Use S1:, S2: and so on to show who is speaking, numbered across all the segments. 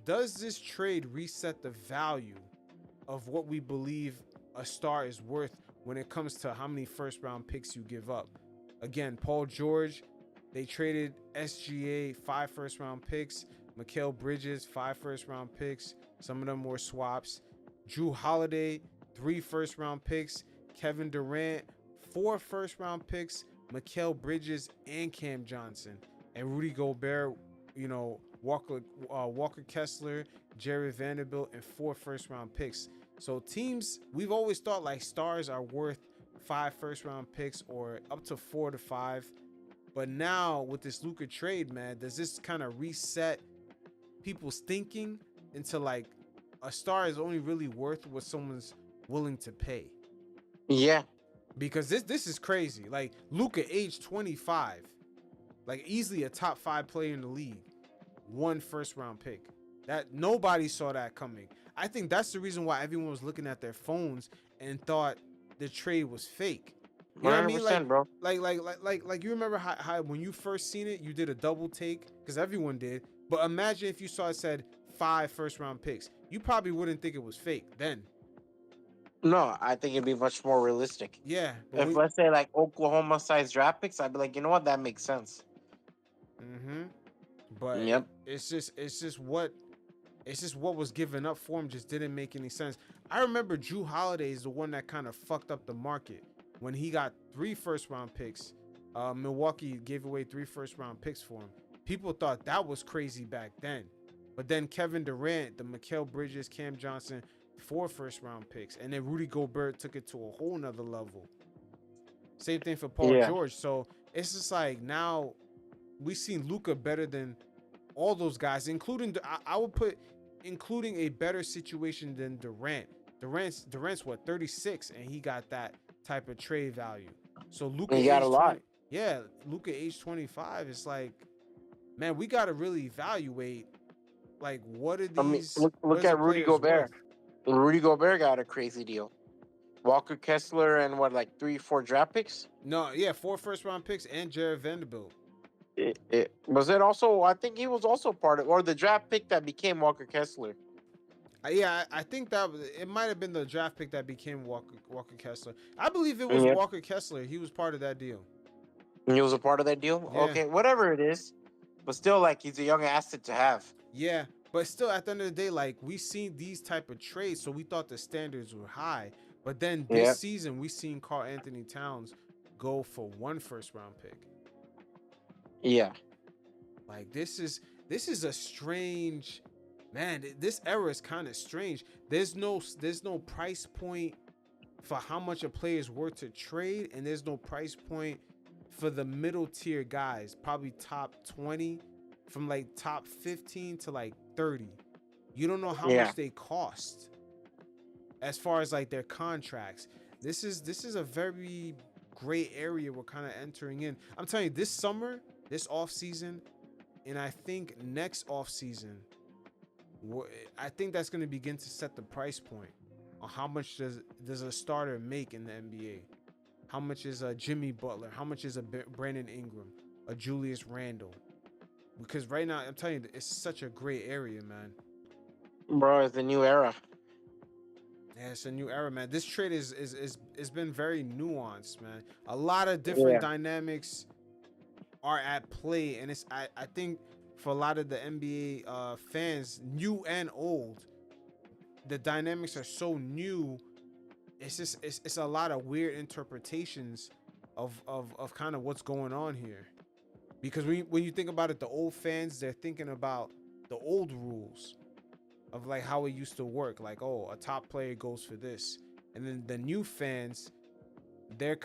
S1: does this trade reset the value of what we believe a star is worth when it comes to how many first round picks you give up? Again, Paul George, they traded SGA 5 first round picks, Mikal Bridges 5 first round picks. Some of them were swaps. Drew Holiday 3 first round picks, Kevin Durant 4 first round picks, Mikal Bridges and Cam Johnson, and Rudy Gobert. Walker Kessler, Jared Vanderbilt, and 4 first round picks. So teams, we've always thought like stars are worth 5 first round picks or up to 4 to 5. But now with this Luka trade, man, does this kind of reset people's thinking into like a star is only really worth what someone's willing to pay?
S2: Yeah.
S1: Because this is crazy. Like Luka, age 25, like easily a top 5 player in the league, 1 first round pick. That nobody saw that coming. I think that's the reason why everyone was looking at their phones and thought the trade was fake. You know what I mean?
S2: 100%, bro.
S1: Like you remember how when you first seen it, you did a double take because everyone did. But imagine if you saw it said 5 first round picks, you probably wouldn't think it was fake then.
S2: No, I think it'd be much more realistic.
S1: Yeah, but
S2: If let's say like Oklahoma sized draft picks, I'd be like, you know what, that makes sense.
S1: but
S2: Yep.
S1: it's just what was given up for him just didn't make any sense. I remember Drew Holiday is the one that kind of fucked up the market when he got 3 first round picks. Milwaukee gave away 3 first round picks for him. People thought that was crazy back then. But then Kevin Durant, the Mikal Bridges, Cam Johnson, 4 first round picks. And then Rudy Gobert took it to a whole nother level. Same thing for Paul George. So it's just like now we've seen Luka better than all those guys, including I would put including a better situation than Durant. Durant's what, 36, and he got that type of trade value. So Luka
S2: He got
S1: age
S2: a lot.
S1: 20, yeah, Luka age 25. It's like, man, we got to really evaluate like what are
S2: I mean,
S1: these
S2: look at Rudy Gobert. Rudy Gobert got a crazy deal. Walker Kessler and what, like 3-4 draft picks?
S1: No, yeah, 4 first round picks and Jared Vanderbilt.
S2: It was it also. I think he was also part of, or the draft pick that became Walker Kessler.
S1: Yeah, I think that it might have been the draft pick that became Walker Kessler. I believe it was
S2: Yeah.
S1: Walker Kessler. He was part of that deal.
S2: He was a part of that deal.
S1: Yeah.
S2: Okay, whatever it is, but still, like, he's a young asset to have.
S1: Yeah, but still, at the end of the day, like we seen these type of trades, so we thought the standards were high. But then this season, we seen Karl Anthony Towns go for 1 first round pick.
S2: Yeah.
S1: Like this is a strange, man. This era is kind of strange. There's no price point for how much a player is worth to trade, and there's no price point for the middle tier guys, probably top 20, from like top 15 to like 30. You don't know how much they cost as far as like their contracts. This is a very gray area we're kind of entering in. I'm telling you, this summer, this offseason, and I think next offseason, I think that's going to begin to set the price point on how much does a starter make in the NBA. How much is a Jimmy Butler? How much is a Brandon Ingram? A Julius Randle? Because right now, I'm telling you, it's such a gray area, man.
S2: Bro, it's a new era.
S1: Yeah, it's a new era, man. This trade is been very nuanced, man. A lot of different dynamics are at play, and it's I think for a lot of the NBA fans, new and old, the dynamics are so new. It's just it's a lot of weird interpretations of kind of what's going on here. Because when you think about it, the old fans, they're thinking about the old rules of like how it used to work. Like, oh, a top player goes for this. And then the new fans, they're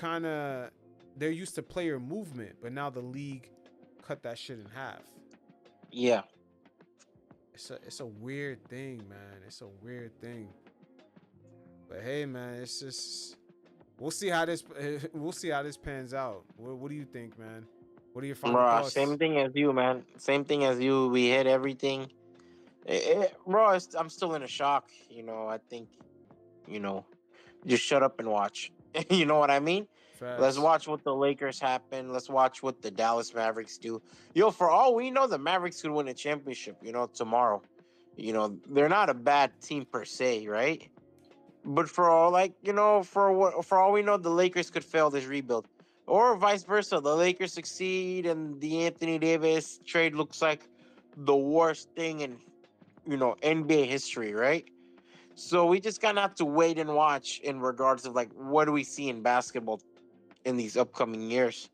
S1: used to player movement, but now the league cut that shit in half.
S2: Yeah.
S1: It's a weird thing, man. It's a weird thing. But hey, man, it's just we'll see how this pans out. What do you think, man? What are your final thoughts?
S2: Same thing as you, man. Same thing as you. We hit everything. I'm still in a shock. I think, just shut up and watch. You know what I mean?
S1: Facts.
S2: Let's watch what the Lakers happen. Let's watch what the Dallas Mavericks do. For all we know, the Mavericks could win a championship, tomorrow. they're not a bad team per se, right? But for all for all we know, the Lakers could fail this rebuild, or vice versa. The Lakers succeed, and the Anthony Davis trade looks like the worst thing in NBA history, right? So we just kind of have to wait and watch in regards of like what do we see in basketball in these upcoming years.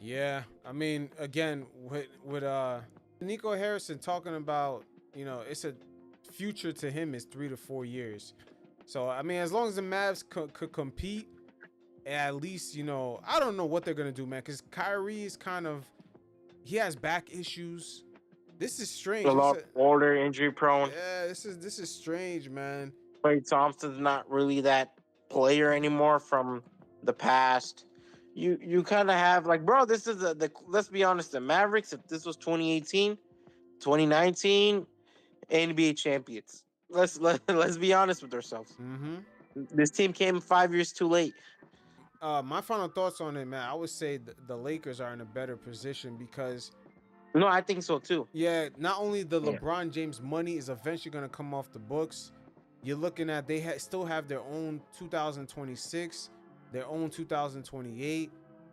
S1: Yeah, I mean, again, with Nico Harrison talking about, it's a future to him is 3 to 4 years. So I mean, as long as the Mavs could compete, at least I don't know what they're gonna do, man. Because Kyrie is he has back issues. This is strange.
S2: A lot older, injury prone.
S1: Yeah, this is strange, man.
S2: Klay Thompson's not really that player anymore from the past. You kind of have like, bro, this is the let's be honest, the Mavericks, if this was 2018, 2019, NBA champions. Let's be honest with ourselves.
S1: Mm-hmm.
S2: This team came 5 years too late.
S1: My final thoughts on it, man. I would say the Lakers are in a better position because,
S2: No, I think so too.
S1: yeah, not only the LeBron James money is eventually going to come off the books, you're looking at still have their own 2026, their own 2028,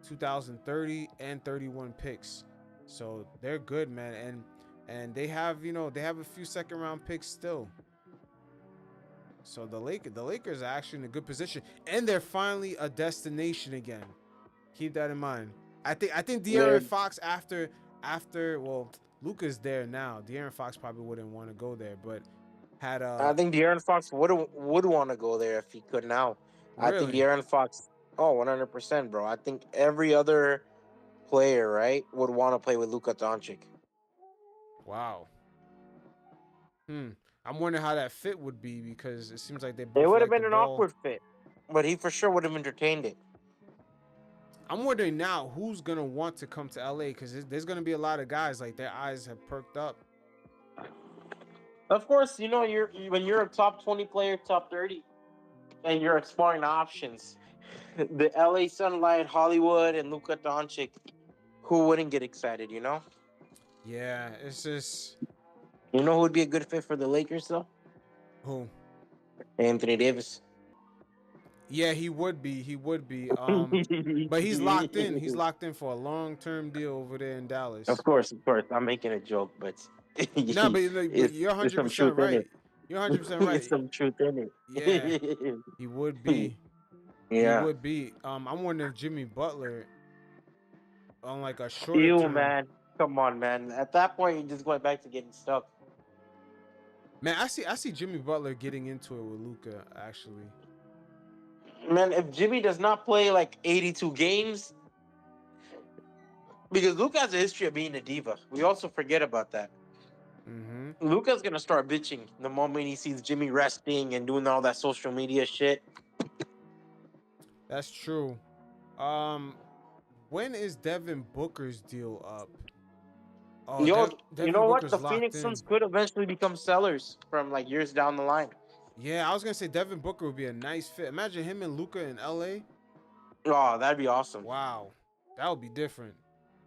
S1: 2030, and 31 picks. So they're good, man. And they have a few second round picks still. So the Lakers are actually in a good position, and they're finally a destination again. Keep that in mind. I think De'Aaron Fox after well, Luka's there now. De'Aaron Fox probably wouldn't want to go there, but
S2: I think De'Aaron Fox would want to go there if he could now.
S1: Really?
S2: I think De'Aaron Fox, 100%, bro. I think every other player, right, would want to play with Luka Doncic.
S1: Wow. I'm wondering how that fit would be because it seems like they both
S2: It would have
S1: like
S2: been
S1: the
S2: an
S1: ball.
S2: awkward fit, but he for sure would have entertained it.
S1: I'm wondering now who's gonna want to come to LA because there's gonna be a lot of guys like their eyes have perked up.
S2: Of course, when you're a top 20 player, top 30, and you're exploring options, the LA Sunlight, Hollywood, and Luka Doncic, who wouldn't get excited?
S1: Yeah, it's just
S2: You know who would be a good fit for the Lakers though?
S1: who.
S2: Anthony Davis.
S1: Yeah, he would be. But he's locked in. He's locked in for a long-term deal over there in Dallas.
S2: Of course. I'm making a joke, but
S1: No, but you're 100% right. You're 100% right.
S2: There's some truth in it.
S1: Yeah, he would be.
S2: Yeah.
S1: He would be. I'm wondering if Jimmy Butler on like a shorter term.
S2: Man. Come on, man. At that point, you're just going back to getting stuck.
S1: Man, I see Jimmy Butler getting into it with Luka, actually.
S2: Man, if Jimmy does not play like 82 games, because Luka has a history of being a diva. We also forget about that.
S1: Mm-hmm.
S2: Luka's going to start bitching the moment he sees Jimmy resting and doing all that social media shit.
S1: That's true. When is Devin Booker's deal up?
S2: Oh, you know what? The Phoenix Suns could eventually become sellers from like years down the line.
S1: Yeah, I was gonna say Devin Booker would be a nice fit. Imagine him and Luka in LA.
S2: Oh, that'd be awesome.
S1: Wow, that would be different.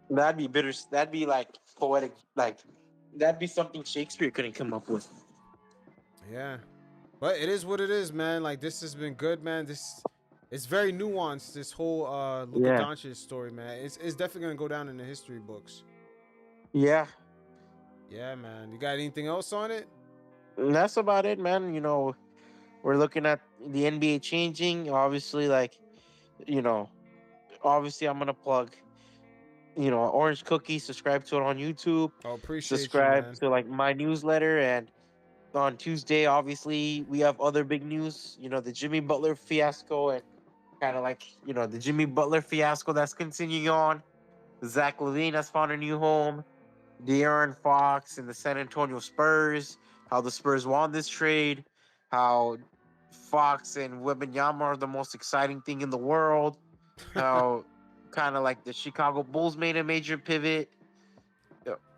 S2: That'd be bitter. That'd be like poetic. Like that'd be something Shakespeare couldn't come up with.
S1: Yeah, but it is what it is, man. Like this has been good, man. It's very nuanced. This whole Luka Doncic story, man. It's definitely gonna go down in the history books.
S2: Yeah.
S1: Yeah, man. You got anything else on it?
S2: And that's about it, man. We're looking at the NBA changing. Obviously, obviously I'm gonna plug, Orange Cookie. Subscribe to it on YouTube.
S1: Oh, appreciate
S2: subscribe
S1: you, man.
S2: to like my newsletter, and on Tuesday, obviously we have other big news. The Jimmy Butler fiasco, and kind of like the Jimmy Butler fiasco that's continuing on. Zach LaVine has found a new home. De'Aaron Fox and the San Antonio Spurs, how the Spurs won this trade, how Fox and Wembanyama are the most exciting thing in the world, how kind of like the Chicago Bulls made a major pivot.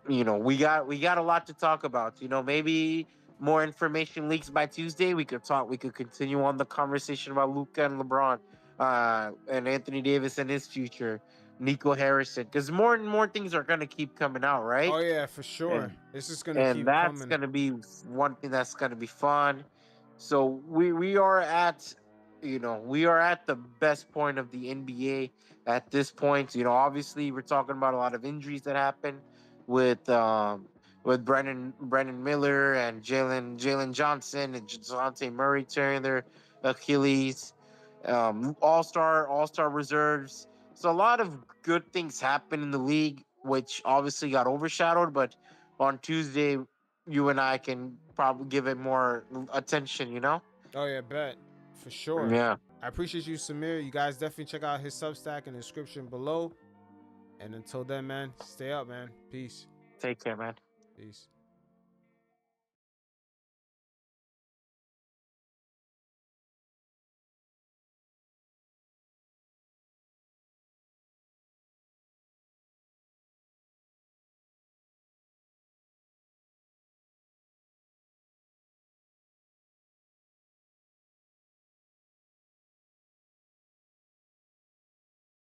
S2: We got a lot to talk about. Maybe more information leaks by Tuesday. We could continue on the conversation about Luka and LeBron, and Anthony Davis and his future. Nico Harrison, because more and more things are gonna keep coming out, right?
S1: Oh yeah, for sure.
S2: And
S1: This is gonna
S2: and
S1: keep
S2: that's
S1: coming.
S2: gonna be one thing that's gonna be fun. So we are at, we are at the best point of the NBA at this point. Obviously we're talking about a lot of injuries that happened with Brendan Miller and Jalen Johnson and Dejounte Murray tearing their Achilles. All star reserves. So a lot of good things happen in the league, which obviously got overshadowed. But on Tuesday, you and I can probably give it more attention.
S1: Oh yeah, bet for sure.
S2: Yeah.
S1: I appreciate you, Samir. You guys definitely check out his Substack in the description below. And until then, man, stay up, man. Peace.
S2: Take care, man.
S1: Peace.